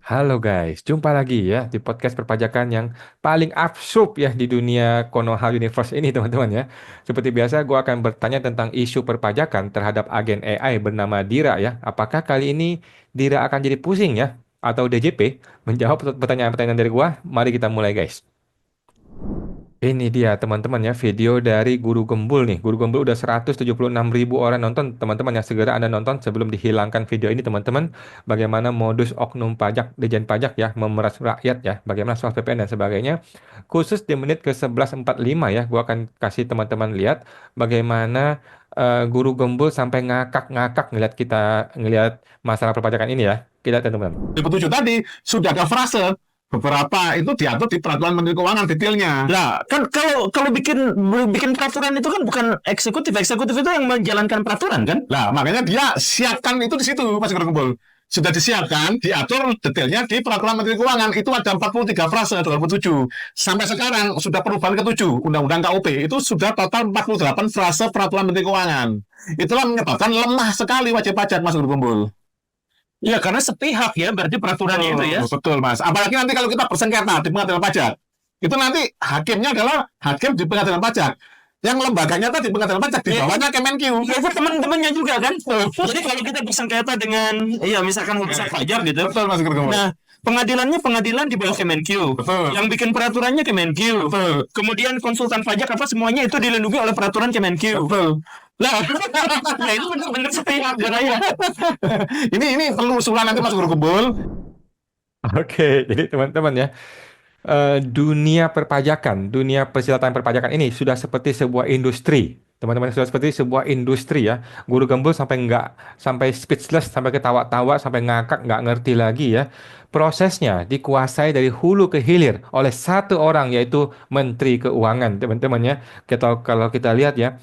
Halo guys, jumpa lagi ya di podcast perpajakan yang paling absurd ya di dunia Konoha Universe ini teman-teman ya. Seperti biasa, gue akan bertanya tentang isu perpajakan terhadap agen AI bernama Dira ya. Apakah kali ini Dira akan jadi pusing ya? Atau DJP? Menjawab pertanyaan-pertanyaan dari gue, mari kita mulai guys. Ini dia teman-teman ya video dari Guru Gembul nih. Guru Gembul udah 176.000 orang nonton. Teman-teman ya segera Anda nonton sebelum dihilangkan video ini teman-teman. Bagaimana modus oknum pajak, Dijen Pajak ya memeras rakyat ya. Bagaimana soal PPN dan sebagainya. Khusus di menit ke 11:45 ya. Gua akan kasih teman-teman lihat bagaimana Guru Gembul sampai ngakak-ngakak ngelihat masalah perpajakan ini ya. Kita lihat teman-teman. 2007 tadi sudah ada frase beberapa itu diatur di peraturan Menteri Keuangan detailnya. Nah, kan kalau bikin bikin peraturan itu kan bukan eksekutif. Eksekutif itu yang menjalankan peraturan kan? Lah, makanya dia siapkan itu di situ, Mas Gerkumpul. Sudah disiapkan, diatur detailnya di peraturan Menteri Keuangan. Itu ada 43 frase 2007. Sampai sekarang sudah perubahan ke-7, Undang-Undang KUP. Itu sudah total 48 frase peraturan Menteri Keuangan. Itulah menyebabkan lemah sekali wajib pajak, Mas Gerkumpul. Ya, karena sepihak ya berarti peraturannya itu ya. Betul, Mas. Apalagi nanti kalau kita bersengketa di pengadilan pajak. Itu nanti hakimnya adalah hakim di pengadilan pajak. Yang lembaganya tadi pengadilan pajak di Ya, bawahnya Kemenq. ya itu teman-temannya juga kan. Jadi kalau kita bersengketa dengan ya misalkan urusan pajak gitu. Betul, Mas Gerkumpul. Nah, pengadilannya pengadilan di bawah Kemenq. Betul. Yang bikin peraturannya Kemenq. Betul. Kemudian konsultan pajak apa semuanya itu dilindungi oleh peraturan Kemenq. Betul. Lah, ya itu benar-benar sepihak ya. Ini perlu usulan nanti Mas Gerkumpul. Oke, jadi teman-teman ya. Dunia perpajakan, dunia persilatan perpajakan ini sudah seperti sebuah industri. Teman-teman sudah seperti sebuah industri ya. Guru Gembul sampai speechless, sampai ketawa-tawa, sampai ngakak, nggak ngerti lagi ya. Prosesnya dikuasai dari hulu ke hilir oleh satu orang yaitu Menteri Keuangan, teman-teman ya. Kalau kita lihat ya,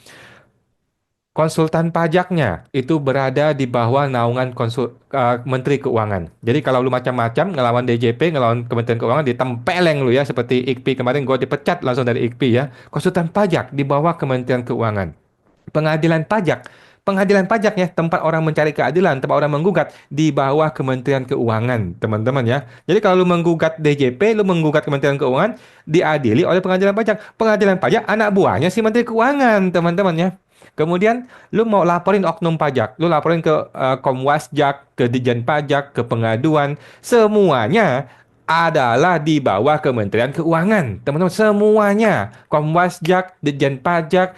konsultan pajaknya itu berada di bawah naungan Menteri Keuangan. Jadi kalau lu macam-macam ngelawan DJP, ngelawan Kementerian Keuangan ditempeleng lu ya seperti IKP kemarin gue dipecat langsung dari IKP ya. Konsultan pajak di bawah Kementerian Keuangan. Pengadilan pajak, pengadilan pajak ya tempat orang mencari keadilan, tempat orang menggugat di bawah Kementerian Keuangan, teman-teman ya. Jadi kalau lu menggugat DJP, lu menggugat Kementerian Keuangan, diadili oleh pengadilan pajak. Pengadilan pajak anak buahnya si Menteri Keuangan, teman-teman ya. Kemudian lu mau laporin oknum pajak, lu laporin ke Komwasjak, ke Dijen Pajak, ke pengaduan, semuanya adalah di bawah Kementerian Keuangan. Teman-teman, semuanya. Komwasjak, Dijen Pajak,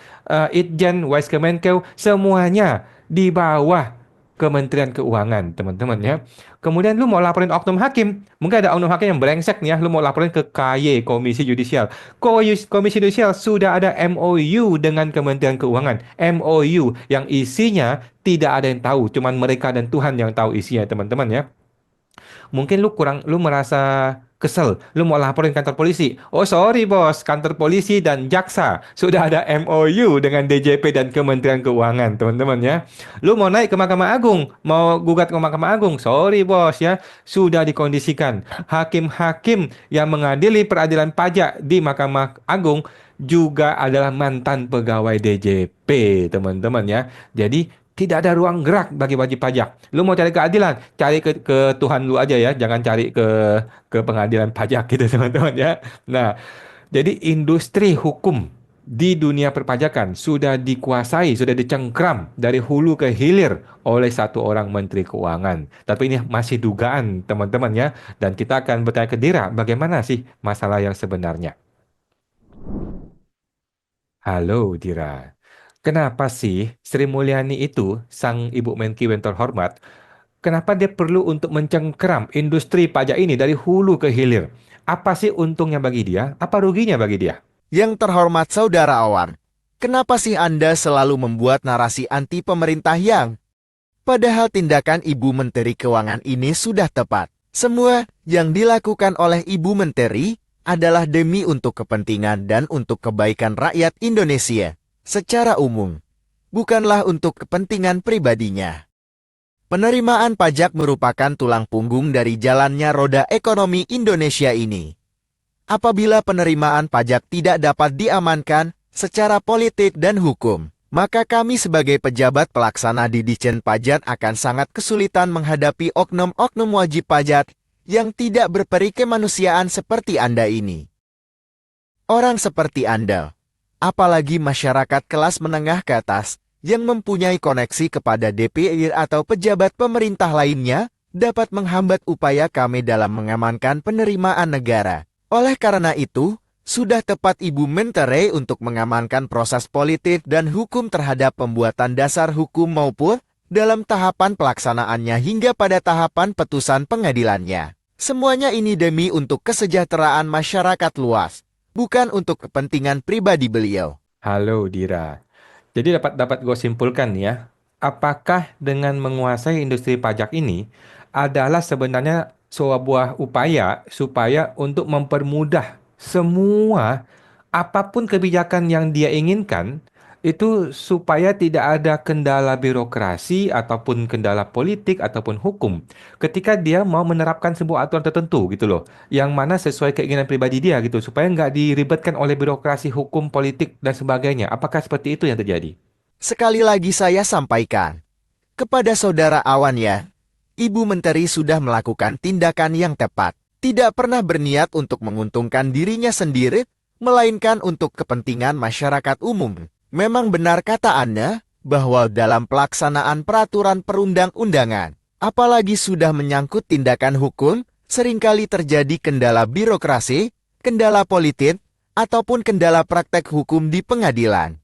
Itjen, Kemenkeu, semuanya di bawah Kementerian Keuangan, teman-teman ya. Kemudian lu mau laporin oknum hakim, mungkin ada oknum hakim yang brengsek nih ya, lu mau laporin ke KY, Komisi Yudisial. Komisi Yudisial sudah ada MOU dengan Kementerian Keuangan. MOU yang isinya tidak ada yang tahu, cuman mereka dan Tuhan yang tahu isinya, teman-teman ya. Mungkin lu merasa kesel, lu mau laporin kantor polisi. Oh sorry bos, kantor polisi dan jaksa sudah ada MOU dengan DJP dan Kementerian Keuangan, teman-teman ya. Lu mau naik ke Mahkamah Agung, mau gugat ke Mahkamah Agung. Sorry bos ya, sudah dikondisikan. Hakim-hakim yang mengadili peradilan pajak di Mahkamah Agung juga adalah mantan pegawai DJP, teman-teman ya. Jadi tidak ada ruang gerak bagi wajib pajak. Lu mau cari keadilan, cari ke Tuhan lu aja ya, jangan cari ke pengadilan pajak gitu teman-teman ya. Nah, jadi industri hukum di dunia perpajakan sudah dikuasai, sudah dicengkram dari hulu ke hilir oleh satu orang Menteri Keuangan. Tapi ini masih dugaan teman-teman ya, dan kita akan bertanya ke Dira, bagaimana sih masalah yang sebenarnya? Halo Dira. Kenapa sih Sri Mulyani itu, sang Ibu Menkyu yang terhormat, kenapa dia perlu untuk mencengkeram industri pajak ini dari hulu ke hilir? Apa sih untungnya bagi dia? Apa ruginya bagi dia? Yang terhormat Saudara Awan, kenapa sih Anda selalu membuat narasi anti pemerintah yang padahal tindakan Ibu Menteri Keuangan ini sudah tepat? Semua yang dilakukan oleh Ibu Menteri adalah demi untuk kepentingan dan untuk kebaikan rakyat Indonesia secara umum, bukanlah untuk kepentingan pribadinya. Penerimaan pajak merupakan tulang punggung dari jalannya roda ekonomi Indonesia ini. Apabila penerimaan pajak tidak dapat diamankan secara politik dan hukum, maka kami sebagai pejabat pelaksana di Ditjen Pajak akan sangat kesulitan menghadapi oknum-oknum wajib pajak yang tidak berperi kemanusiaan seperti Anda ini. Orang seperti Anda, apalagi masyarakat kelas menengah ke atas, yang mempunyai koneksi kepada DPR atau pejabat pemerintah lainnya, dapat menghambat upaya kami dalam mengamankan penerimaan negara. Oleh karena itu, sudah tepat Ibu Menteri untuk mengamankan proses politik dan hukum terhadap pembuatan dasar hukum maupun dalam tahapan pelaksanaannya hingga pada tahapan putusan pengadilannya. Semuanya ini demi untuk kesejahteraan masyarakat luas, bukan untuk kepentingan pribadi beliau. Halo Dira. Jadi dapat gue simpulkan nih ya, apakah dengan menguasai industri pajak ini adalah sebenarnya sebuah upaya supaya untuk mempermudah semua apapun kebijakan yang dia inginkan itu supaya tidak ada kendala birokrasi ataupun kendala politik ataupun hukum ketika dia mau menerapkan sebuah aturan tertentu gitu loh, yang mana sesuai keinginan pribadi dia gitu supaya nggak diribetkan oleh birokrasi hukum politik dan sebagainya. Apakah seperti itu yang terjadi? Sekali lagi saya sampaikan kepada Saudara Awan ya, Ibu Menteri sudah melakukan tindakan yang tepat. Tidak pernah berniat untuk menguntungkan dirinya sendiri, melainkan untuk kepentingan masyarakat umum. Memang benar kata Anda, bahwa dalam pelaksanaan peraturan perundang-undangan, apalagi sudah menyangkut tindakan hukum, seringkali terjadi kendala birokrasi, kendala politik, ataupun kendala praktek hukum di pengadilan.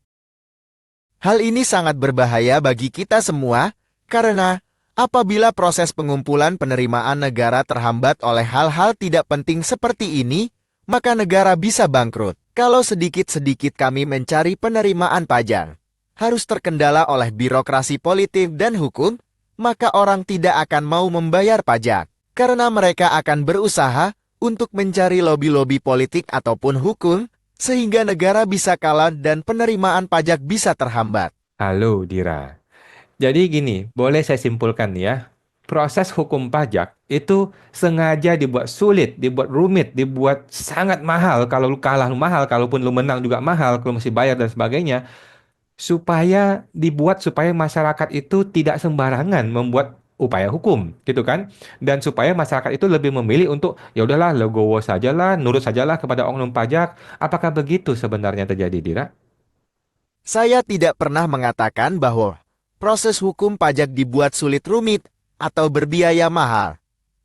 Hal ini sangat berbahaya bagi kita semua, karena apabila proses pengumpulan penerimaan negara terhambat oleh hal-hal tidak penting seperti ini, maka negara bisa bangkrut. Kalau sedikit-sedikit kami mencari penerimaan pajak, harus terkendala oleh birokrasi politik dan hukum, maka orang tidak akan mau membayar pajak, karena mereka akan berusaha untuk mencari lobi-lobi politik ataupun hukum, sehingga negara bisa kalah dan penerimaan pajak bisa terhambat. Halo Dira. Jadi gini, boleh saya simpulkan ya, proses hukum pajak itu sengaja dibuat sulit, dibuat rumit, dibuat sangat mahal. Kalau lu kalah lu mahal, kalaupun lu menang juga mahal, kalau mesti bayar dan sebagainya. Supaya masyarakat itu tidak sembarangan membuat upaya hukum, gitu kan? Dan supaya masyarakat itu lebih memilih untuk ya udahlah, legowo sajalah, nurut sajalah kepada oknum pajak. Apakah begitu sebenarnya terjadi, Dira? Saya tidak pernah mengatakan bahwa proses hukum pajak dibuat sulit rumit atau berbiaya mahal.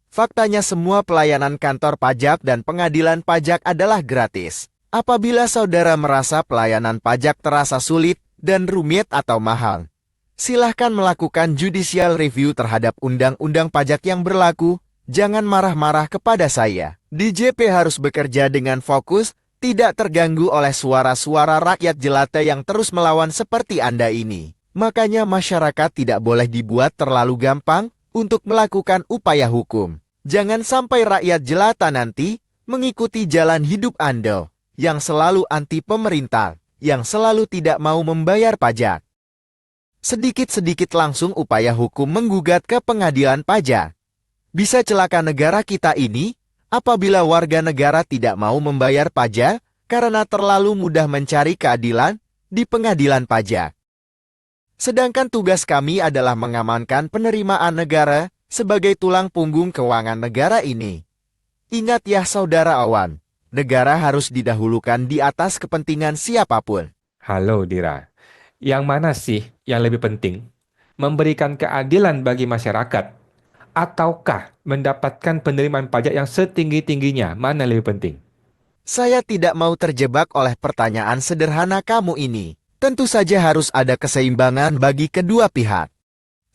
Faktanya semua pelayanan kantor pajak dan pengadilan pajak adalah gratis. Apabila saudara merasa pelayanan pajak terasa sulit dan rumit atau mahal, silahkan melakukan judicial review terhadap undang-undang pajak yang berlaku. Jangan marah-marah kepada saya. DJP harus bekerja dengan fokus, tidak terganggu oleh suara-suara rakyat jelata yang terus melawan seperti Anda ini. Makanya masyarakat tidak boleh dibuat terlalu gampang untuk melakukan upaya hukum. Jangan sampai rakyat jelata nanti mengikuti jalan hidup Anda yang selalu anti pemerintah, yang selalu tidak mau membayar pajak. Sedikit-sedikit langsung upaya hukum menggugat ke pengadilan pajak. Bisa celaka negara kita ini apabila warga negara tidak mau membayar pajak karena terlalu mudah mencari keadilan di pengadilan pajak. Sedangkan tugas kami adalah mengamankan penerimaan negara sebagai tulang punggung keuangan negara ini. Ingat ya Saudara Awan, negara harus didahulukan di atas kepentingan siapapun. Halo Dira. Yang mana sih yang lebih penting? Memberikan keadilan bagi masyarakat ataukah mendapatkan penerimaan pajak yang setinggi-tingginya? Mana lebih penting? Saya tidak mau terjebak oleh pertanyaan sederhana kamu ini. Tentu saja harus ada keseimbangan bagi kedua pihak.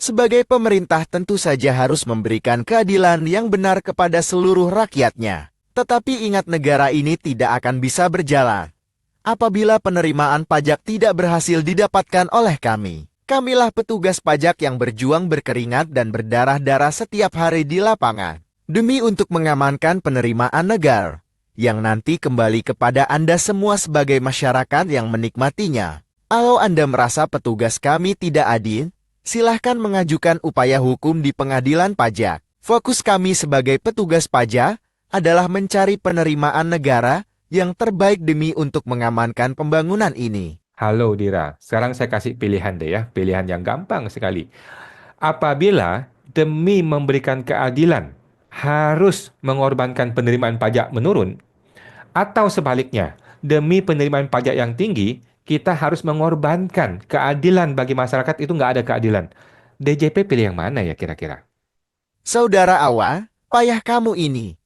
Sebagai pemerintah tentu saja harus memberikan keadilan yang benar kepada seluruh rakyatnya. Tetapi ingat negara ini tidak akan bisa berjalan apabila penerimaan pajak tidak berhasil didapatkan oleh kami. Kamilah petugas pajak yang berjuang berkeringat dan berdarah-darah setiap hari di lapangan, demi untuk mengamankan penerimaan negara, yang nanti kembali kepada Anda semua sebagai masyarakat yang menikmatinya. Kalau Anda merasa petugas kami tidak adil, silahkan mengajukan upaya hukum di pengadilan pajak. Fokus kami sebagai petugas pajak adalah mencari penerimaan negara yang terbaik demi untuk mengamankan pembangunan ini. Halo Dira, sekarang saya kasih pilihan deh ya, pilihan yang gampang sekali. Apabila demi memberikan keadilan harus mengorbankan penerimaan pajak menurun, atau sebaliknya, demi penerimaan pajak yang tinggi, kita harus mengorbankan keadilan bagi masyarakat itu nggak ada keadilan. DJP pilih yang mana ya kira-kira? Saudara Awa, payah kamu ini.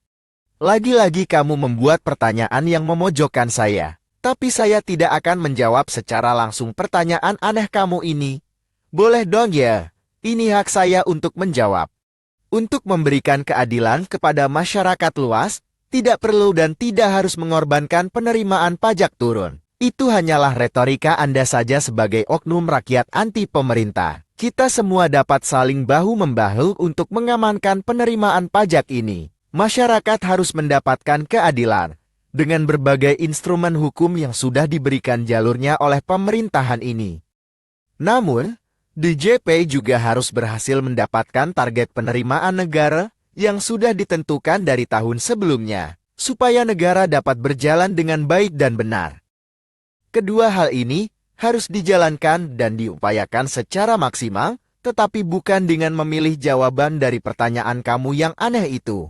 Lagi-lagi kamu membuat pertanyaan yang memojokkan saya. Tapi saya tidak akan menjawab secara langsung pertanyaan aneh kamu ini. Boleh dong ya? Ini hak saya untuk menjawab. Untuk memberikan keadilan kepada masyarakat luas, tidak perlu dan tidak harus mengorbankan penerimaan pajak turun. Itu hanyalah retorika Anda saja sebagai oknum rakyat anti pemerintah. Kita semua dapat saling bahu-membahu untuk mengamankan penerimaan pajak ini. Masyarakat harus mendapatkan keadilan dengan berbagai instrumen hukum yang sudah diberikan jalurnya oleh pemerintahan ini. Namun, DJP juga harus berhasil mendapatkan target penerimaan negara yang sudah ditentukan dari tahun sebelumnya, supaya negara dapat berjalan dengan baik dan benar. Kedua hal ini harus dijalankan dan diupayakan secara maksimal, tetapi bukan dengan memilih jawaban dari pertanyaan kamu yang aneh itu.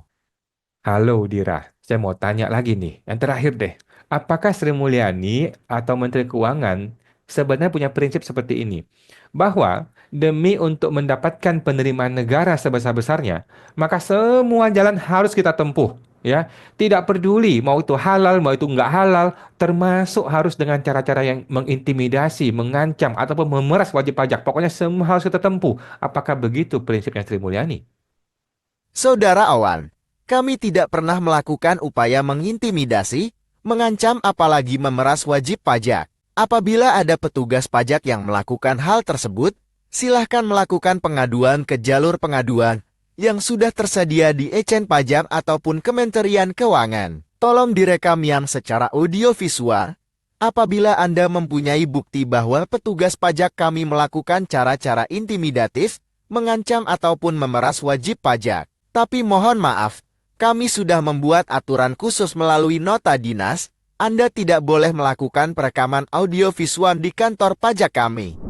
Halo Dira, saya mau tanya lagi nih. Yang terakhir deh, apakah Sri Mulyani atau Menteri Keuangan sebenarnya punya prinsip seperti ini? Bahwa demi untuk mendapatkan penerimaan negara sebesar-besarnya, maka semua jalan harus kita tempuh. Ya, tidak peduli mau itu halal, mau itu nggak halal, termasuk harus dengan cara-cara yang mengintimidasi, mengancam, ataupun memeras wajib pajak. Pokoknya semua harus kita tempuh. Apakah begitu prinsipnya Sri Mulyani? Saudara Awan, kami tidak pernah melakukan upaya mengintimidasi, mengancam apalagi memeras wajib pajak. Apabila ada petugas pajak yang melakukan hal tersebut, silahkan melakukan pengaduan ke jalur pengaduan yang sudah tersedia di Ejen Pajak ataupun Kementerian Keuangan. Tolong direkam yang secara audiovisual. Apabila Anda mempunyai bukti bahwa petugas pajak kami melakukan cara-cara intimidatif, mengancam ataupun memeras wajib pajak. Tapi mohon maaf, kami sudah membuat aturan khusus melalui nota dinas. Anda tidak boleh melakukan perekaman audiovisual di kantor pajak kami.